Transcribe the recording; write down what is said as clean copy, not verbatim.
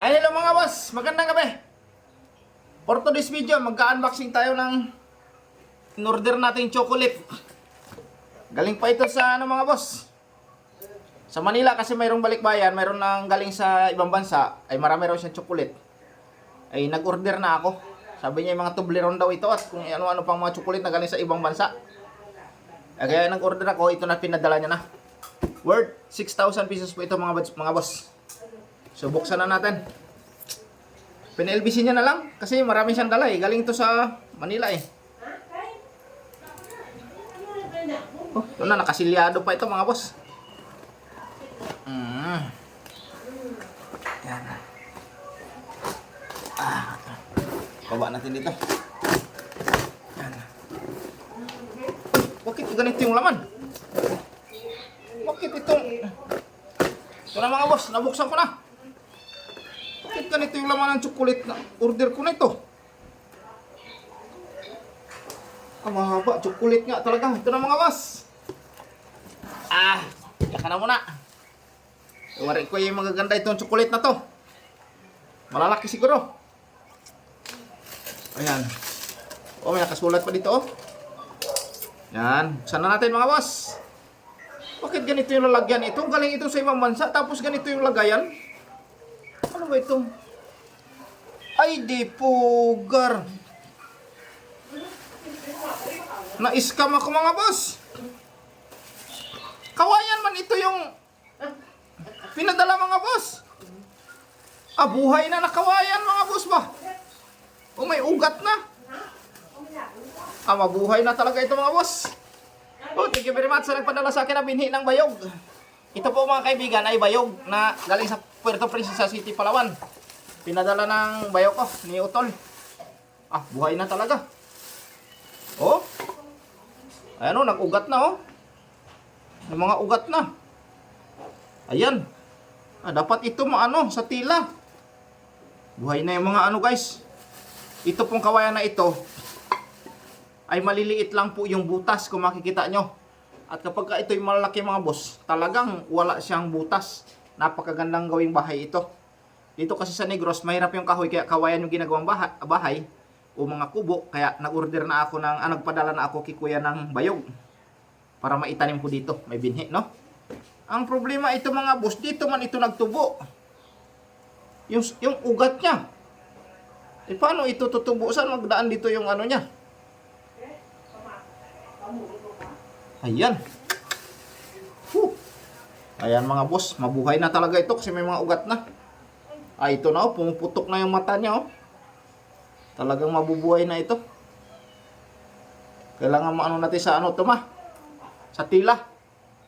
Ay, hello mga boss, magandang gabi. For today's video, magka-unboxing tayo ng in-order nating chocolate. Galing pa ito sa mga boss. Sa Manila kasi mayroong balikbayan, mayroon nang galing sa ibang bansa, ay marami raw siyang chocolate. Ay nag-order na ako. Sabi niya yung mga Toblerone daw ito at kung ano-ano pang mga chocolate na galing sa ibang bansa. Ay, kaya nag-order ako, ito na pinadala niya na. Worth 6,000 pesos po ito mga boss. So buksan na natin. Pin-LBC niya na lang kasi marami siyang dala eh. Galing to sa Manila eh. Oh, ito na, nakasilyado pa ito mga boss. Yan. Baba natin dito. Yan. Bakit ganito yung laman? Bakit itong... Ito na mga boss, nabuksan ko na. Bakit ganito yung laman ng chocolate na order ko na ito? Mahaba, chocolate nga talaga. Ito na mga boss. Yaka na muna. Iwari ko yung magaganda itong chocolate na to. Malalaki siguro. Ayan. Oh, may nakasulat pa dito oh. Yan. Buksan na natin mga boss. Bakit ganito yung lalagyan ito? Galing ito sa ibang bansa. Tapos ganito yung lagayan. Ano ba ito? Ay, di pugar. Na-scam ako mga boss. Kawayan man ito yung pinadala mga boss. Buhay na nakawayan mga boss ba? O may ugat na. Mabuhay na talaga ito mga boss. Thank you very much sa nagpadala sa akin na binhi ng bayog. Ito po mga kaibigan ay bayog na galing sa Puerto Princesa City, Palawan. Pinadala ng bayog ko ni Utol. Buhay na talaga. Oh. Ayan o, nag-ugat na oh. May mga ugat na. Ayan. Dapat ito maano sa tila. Buhay na yung mga ano guys. Ito pong kawayan na ito ay maliliit lang po yung butas kung makikita nyo. At kapag ito yung malalaki mga boss, talagang wala siyang butas. Napakagandang gawing bahay ito. Dito kasi sa Negros, mahirap yung kahoy, kaya kawayan yung ginagawang bahay o mga kubo. Kaya nag-order na ako nagpadala na ako kay kuya ng bayog para maitanim ko dito. May binhi, no? Ang problema ito mga boss, dito man ito nagtubo. Yung ugat niya. Paano ito tutubo? Saan magdaan dito yung ano niya? Ayan. Ayan mga boss, mabuhay na talaga ito kasi may mga ugat na. Ito na oh, pumuputok na yung mata niya oh. Talagang mabubuhay na ito. Kailangan maano natin sa ano to sa tila.